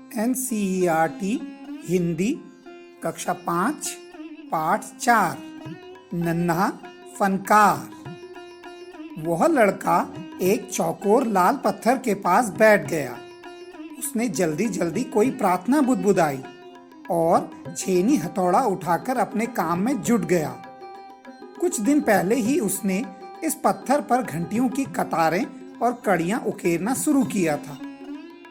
NCERT Hindi कक्षा 5 पाठ 4 नन्हा फनकार। वह लड़का एक चौकोर लाल पत्थर के पास बैठ गया। उसने जल्दी जल्दी कोई प्रार्थना बुदबुदाई और छेनी हथौड़ा उठाकर अपने काम में जुट गया। कुछ दिन पहले ही उसने इस पत्थर पर घंटियों की कतारें और कड़ियां उकेरना शुरू किया था।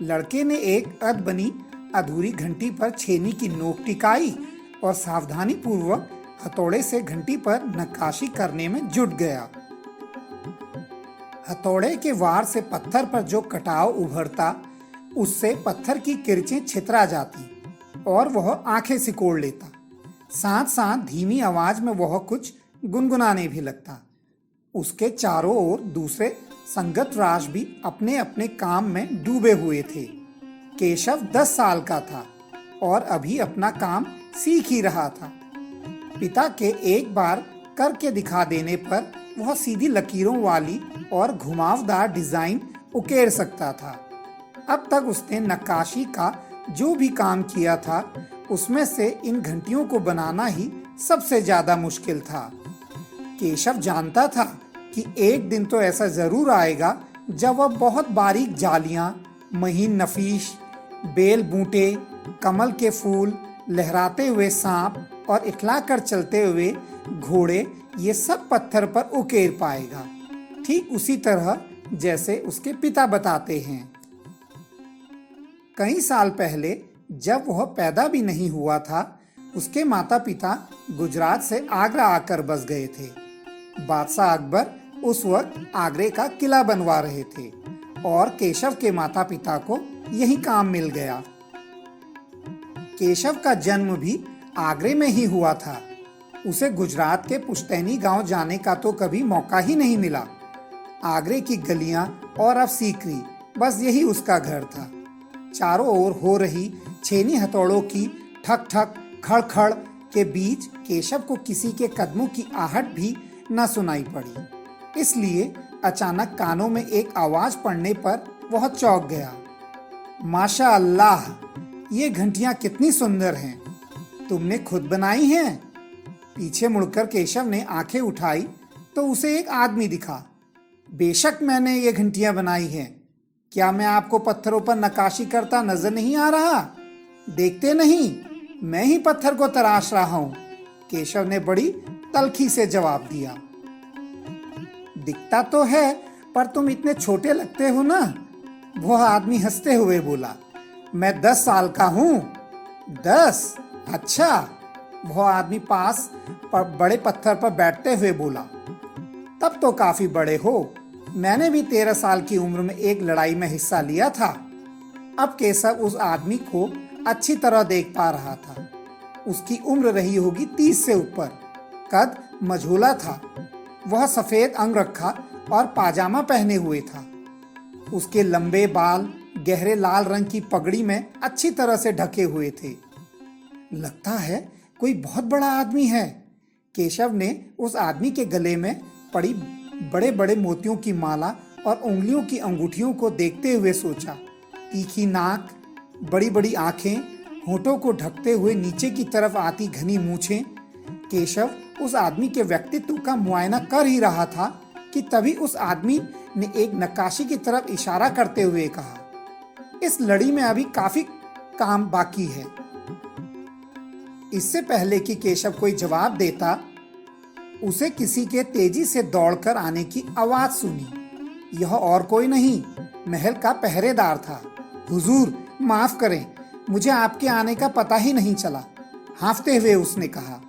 लड़के ने एक अधबनी अधूरी घंटी पर छेनी की नोक टिकाई और सावधानी पूर्वक हथौड़े से घंटी पर नक्काशी करने में जुट गया। हथौड़े के वार से पत्थर पर जो कटाव उभरता, उससे पत्थर की किरचें छितरा जाती और वह आंखें सिकोड़ लेता। साथ साथ धीमी आवाज में वह कुछ गुनगुनाने भी लगता। उसके चारों ओर दूसरे संगत राज भी अपने अपने काम में डूबे हुए थे। केशव 10 साल का था और अभी अपना काम सीख ही रहा था। पिता के एक बार करके दिखा देने पर वह सीधी लकीरों वाली और घुमावदार डिजाइन उकेर सकता था। अब तक उसने नक्काशी का जो भी काम किया था, उसमें से इन घंटियों को बनाना ही सबसे ज्यादा मुश्किल था। केशव जानता था कि एक दिन तो ऐसा जरूर आएगा जब वह बहुत बारीक जालियां, महीन नफीश, बेल बूटे, कमल के फूल, लहराते हुए सांप और इठलाकर चलते हुए घोड़े, ये सब पत्थर पर उकेर पाएगा, ठीक उसी तरह जैसे उसके पिता बताते हैं। कई साल पहले जब वह पैदा भी नहीं हुआ था, उसके माता पिता गुजरात से आगरा आकर बस गए थे। बादशाह अकबर उस वक्त आगरे का किला बनवा रहे थे और केशव के माता पिता को यही काम मिल गया। केशव का जन्म भी आगरे में ही हुआ था। उसे गुजरात के पुश्तैनी गांव जाने का तो कभी मौका ही नहीं मिला। आगरे की गलियां और अब सीकरी, बस यही उसका घर था। चारों ओर हो रही छेनी हथौड़ों की ठक ठक खड़ खड़ के बीच केशव को किसी के कदमों की आहट भी न सुनाई पड़ी। इसलिए अचानक कानों में एक आवाज पड़ने पर वह चौंक गया। माशा अल्लाह, ये घंटियां कितनी सुंदर हैं। तुमने खुद बनाई हैं? पीछे मुड़कर केशव ने आंखें उठाई तो उसे एक आदमी दिखा। बेशक मैंने ये घंटियां बनाई हैं। क्या मैं आपको पत्थरों पर नक्काशी करता नजर नहीं आ रहा? देखते नहीं, मैं ही पत्थर को तराश रहा हूं। केशव ने बड़ी तल्खी से जवाब दिया। दिखता तो है, पर तुम इतने छोटे लगते हो ना। वह आदमी हंसते हुए बोला। मैं 10 साल का हूं। 10? अच्छा। वह आदमी पास पर बड़े पत्थर पर बैठते हुए बोला। तब तो काफी बड़े हो। मैंने भी 13 साल की उम्र में एक लड़ाई में हिस्सा लिया था। अब केशव उस आदमी को अच्छी तरह देख पा रहा था। उसकी उम्र रही होगी 30 से ऊपर। कद मझोला था। वह सफेद अंगरखा और पाजामा पहने हुए था। उसके लंबे बाल गहरे लाल रंग की पगड़ी में अच्छी तरह से ढके हुए थे। लगता है कोई बहुत बड़ा आदमी है। केशव ने उस आदमी के गले में पड़ी बड़े बड़े मोतियों की माला और उंगलियों की अंगूठियों को देखते हुए सोचा। तीखी नाक, बड़ी बड़ी आंखें, होठों को ढकते हुए नीचे की तरफ आती घनी मूछें। केशव उस आदमी के व्यक्तित्व का मुआयना कर ही रहा था कि तभी उस आदमी ने एक नक्काशी की तरफ इशारा करते हुए कहा, इस लड़ी में अभी काफी काम बाकी है। इससे पहले कि केशव कोई जवाब देता, उसे किसी के तेजी से दौड़कर आने की आवाज सुनी। यह और कोई नहीं, महल का पहरेदार था। हुजूर, माफ करें, मुझे आपके आने का पता ही नहीं चला, हांफते हुए उसने कहा।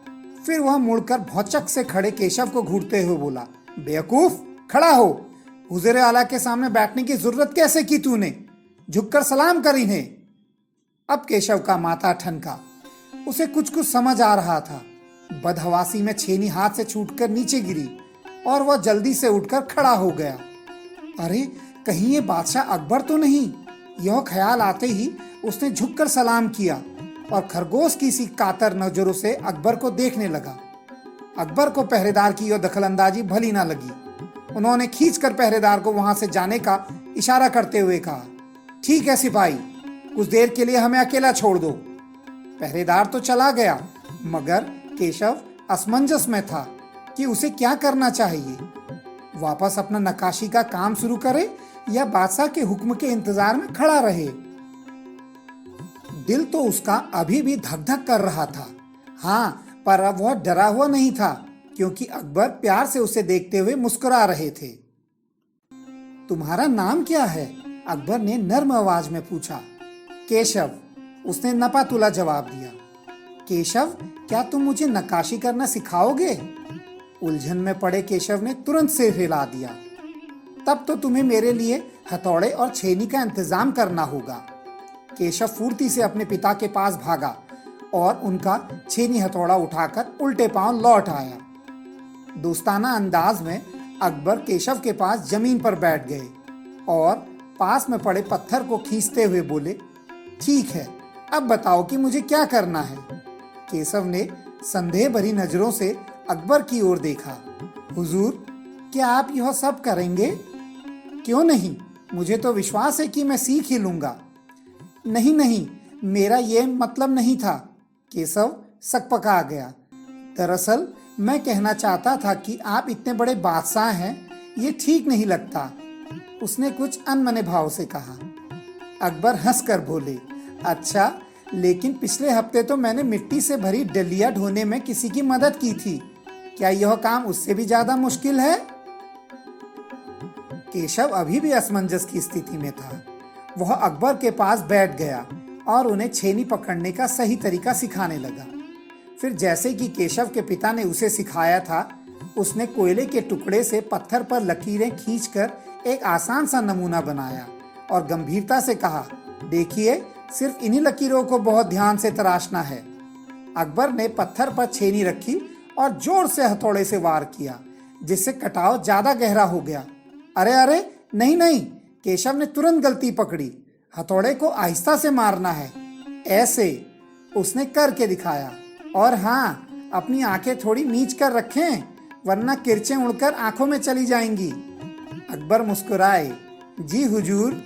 फिर वह मुड़कर भौचक से खड़े केशव को घूरते हुए बोला, बेवकूफ, खड़ा हो। हुजूर आला के सामने बैठने की जरूरत कैसे की तूने? झुककर सलाम कर इन्हें। अब केशव का माथा ठनका। उसे कुछ कुछ समझ आ रहा था। बदहवासी में छेनी हाथ से छूटकर नीचे गिरी और वह जल्दी से उठकर खड़ा हो गया। अरे, कहीं ये बादशाह अकबर तो नहीं? यह ख्याल आते ही उसने झुककर सलाम किया और खरगोश की सी कातर नजरों से अकबर को देखने लगा। अकबर को पहरेदार की यह दखलंदाजी भली ना लगी। उन्होंने खींचकर पहरेदार को वहां से जाने का इशारा करते हुए कहा, ठीक है सिपाही, कुछ देर के लिए हमें अकेला छोड़ दो। पहरेदार तो चला गया, मगर केशव असमंजस में था कि उसे क्या करना चाहिए। वापस अपना नक्काशी का काम शुरू करे या बादशाह के हुक्म के इंतजार में खड़ा रहे। दिल तो उसका अभी भी धक धक कर रहा था। हाँ, पर अब वह डरा हुआ नहीं था, क्योंकि अकबर प्यार से उसे देखते हुए मुस्कुरा रहे थे। तुम्हारा नाम क्या है? अकबर ने नर्म आवाज में पूछा। केशव, उसने नपातुला जवाब दिया। केशव, क्या तुम मुझे नक्काशी करना सिखाओगे? उलझन में पड़े केशव ने तुरंत सिर हिला दिया। तब तो तुम्हें मेरे लिए हथौड़े और छेनी का इंतजाम करना होगा। केशव फुर्ती से अपने पिता के पास भागा और उनका छेनी हथौड़ा उठाकर उल्टे पांव लौट आया। दोस्ताना अंदाज में अकबर केशव के पास जमीन पर बैठ गए और पास में पड़े पत्थर को खींचते हुए बोले, ठीक है, अब बताओ कि मुझे क्या करना है। केशव ने संदेह भरी नजरों से अकबर की ओर देखा। हुजूर, क्या आप यह सब करेंगे? क्यों नहीं, मुझे तो विश्वास है कि मैं सीख ही लूंगा। नहीं नहीं, मेरा ये मतलब नहीं था। केशव सकपका गया। दरअसल मैं कहना चाहता था कि आप इतने बड़े बादशाह हैं, ये ठीक नहीं लगता। उसने कुछ अनमने भाव से कहा। अकबर हंसकर बोले, अच्छा, लेकिन पिछले हफ्ते तो मैंने मिट्टी से भरी डलिया ढोने में किसी की मदद की थी। क्या यह काम उससे भी ज्यादा मुश्किल है? केशव अभी भी असमंजस की स्थिति में था। वह अकबर के पास बैठ गया और उन्हें छेनी पकड़ने का सही तरीका सिखाने लगा। फिर जैसे कि केशव के पिता ने उसे सिखाया था, उसने कोयले के टुकड़े से पत्थर पर लकीरें खींचकर एक आसान सा नमूना बनाया और गंभीरता से कहा, देखिए, सिर्फ इन्हीं लकीरों को बहुत ध्यान से तराशना है। अकबर ने पत्थर पर छेनी रखी और जोर से हथौड़े से वार किया, जिससे कटाव ज्यादा गहरा हो गया। अरे अरे, नहीं नहीं, केशव ने तुरंत गलती पकड़ी। हथौड़े को आहिस्ता से मारना है, ऐसे उसने करके दिखाया। और हाँ, अपनी आंखें थोड़ी नीच कर रखें, वरना किरचें उड़कर आंखों में चली जाएंगी। अकबर मुस्कुराए। जी हुजूर।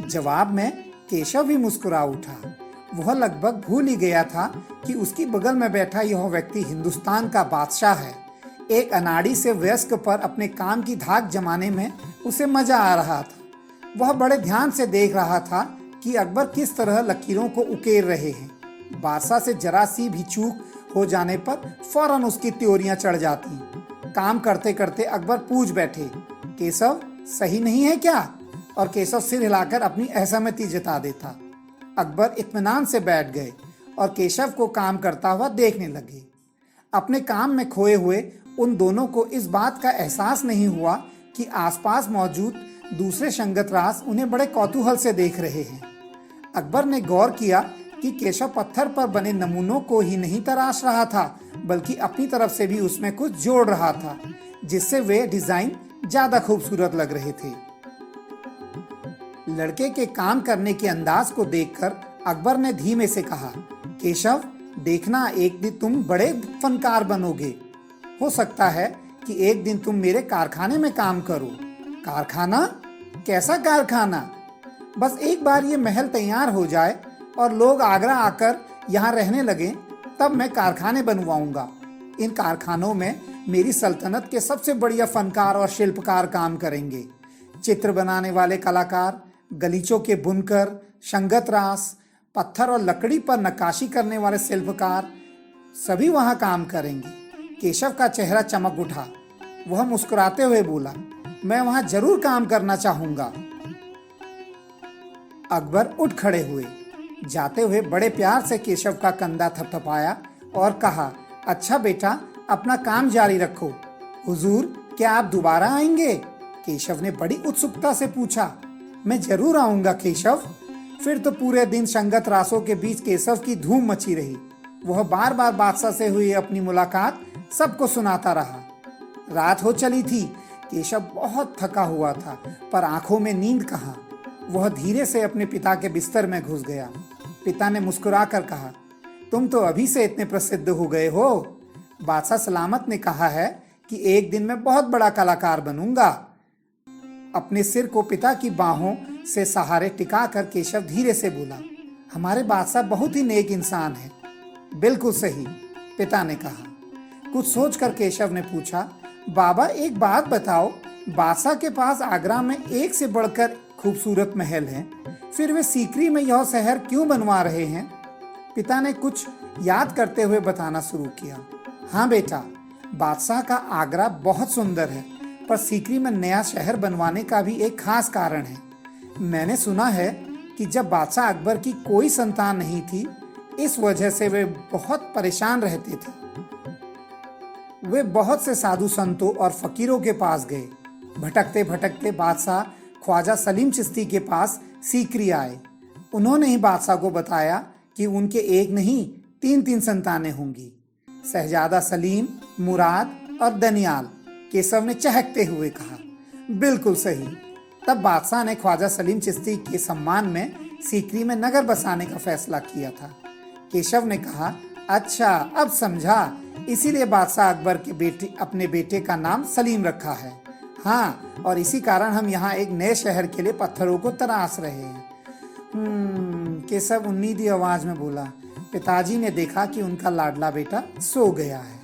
जवाब में केशव भी मुस्कुरा उठा। वह लगभग भूल ही गया था कि उसकी बगल में बैठा यह व्यक्ति हिंदुस्तान का बादशाह है। एक अनाड़ी से वयस्क पर अपने काम की धाक जमाने में उसे मजा आ रहा था। वह बड़े ध्यान से देख रहा था कि अकबर किस तरह लकीरों को उकेर रहे हैं। बादशाह से जरा सी भी चूक हो जाने पर फौरन उसकी त्योरियां चढ़ जाती। काम करते करते अकबर पूछ बैठे, केशव, सही नहीं है क्या? और केशव सिर हिलाकर अपनी असहमति जता देता। अकबर इत्मीनान से बैठ गए और केशव को काम करता हुआ देखने लगे। अपने काम में खोए हुए उन दोनों को इस बात का एहसास नहीं हुआ कि आसपास मौजूद दूसरे शंगतरास उन्हें बड़े कौतूहल से देख रहे हैं। अकबर ने गौर किया कि केशव पत्थर पर बने नमूनों को ही नहीं तराश रहा था, बल्कि अपनी तरफ से भी उसमें कुछ जोड़ रहा था, जिससे वे डिजाइन ज्यादा खूबसूरत लग रहे थे। लड़के के काम करने के अंदाज को देखकर अकबर ने धीमे से कहा, केशव, देखना, एक दिन तुम बड़े फनकार बनोगे। हो सकता है कि एक दिन तुम मेरे कारखाने में काम करो। कारखाना? कैसा कारखाना? बस एक बार ये महल तैयार हो जाए और लोग आगरा आकर यहाँ रहने लगे, तब मैं कारखाने बनवाऊंगा। इन कारखानों में मेरी सल्तनत के सबसे बढ़िया फनकार और शिल्पकार काम करेंगे। चित्र बनाने वाले कलाकार, गलीचों के बुनकर, शंगतरास, पत्थर और लकड़ी पर नक्काशी करने वाले शिल्पकार, सभी वहां काम करेंगे। केशव का चेहरा चमक उठा। वह मुस्कुराते हुए बोला, मैं वहां जरूर काम करना चाहूंगा। अकबर उठ खड़े हुए। जाते हुए बड़े प्यार से केशव का कंधा थपथपाया और कहा, अच्छा बेटा, अपना काम जारी रखो। हुजूर, क्या आप दोबारा आएंगे? केशव ने बड़ी उत्सुकता से पूछा। मैं जरूर आऊंगा केशव। फिर तो पूरे दिन संगत रासों के बीच केशव की धूम मची रही। वह बार बार बादशाह से हुई अपनी मुलाकात सबको सुनाता रहा। रात हो चली थी। केशव बहुत थका हुआ था, पर आंखों में नींद कहाँ। वह धीरे से अपने पिता के बिस्तर में घुस गया। पिता ने मुस्कुराकर कहा, तुम तो अभी से इतने प्रसिद्ध हो गए हो। बादशाह सलामत ने कहा है कि एक दिन मैं बहुत बड़ा कलाकार बनूंगा। अपने सिर को पिता की बाहों से सहारे टिका कर केशव धीरे से बोला, हमारे बादशाह बहुत ही नेक इंसान है। बिल्कुल सही, पिता ने कहा। कुछ सोचकर केशव ने पूछा, बाबा एक बात बताओ, बादशाह के पास आगरा में एक से बढ़कर खूबसूरत महल हैं, फिर वे सीकरी में यह शहर क्यों बनवा रहे हैं? पिता ने कुछ याद करते हुए बताना शुरू किया, हाँ बेटा, बादशाह का आगरा बहुत सुंदर है, पर सीकरी में नया शहर बनवाने का भी एक खास कारण है। मैंने सुना है कि जब बादशाह अकबर की कोई संतान नहीं थी, इस वजह से वे बहुत परेशान रहते थे। वे बहुत से साधु संतों और फकीरों के पास गए। भटकते भटकते बादशाह ख्वाजा सलीम चिश्ती के पास सीकरी आए। उन्होंने ही बादशाह को बताया कि उनके एक नहीं 3 संतानें होंगी, शहजादा सलीम, मुराद और दनियाल। केशव ने चहकते हुए कहा, बिल्कुल सही। तब बादशाह ने ख्वाजा सलीम चिश्ती के सम्मान में सीकरी में नगर बसाने का फैसला किया था। केशव ने कहा, अच्छा अब समझा, इसीलिए बादशाह अकबर के बेटे अपने बेटे का नाम सलीम रखा है। हाँ, और इसी कारण हम यहाँ एक नए शहर के लिए पत्थरों को तराश रहे हैं। केशव उम्मीदी आवाज में बोला। पिताजी ने देखा कि उनका लाडला बेटा सो गया है।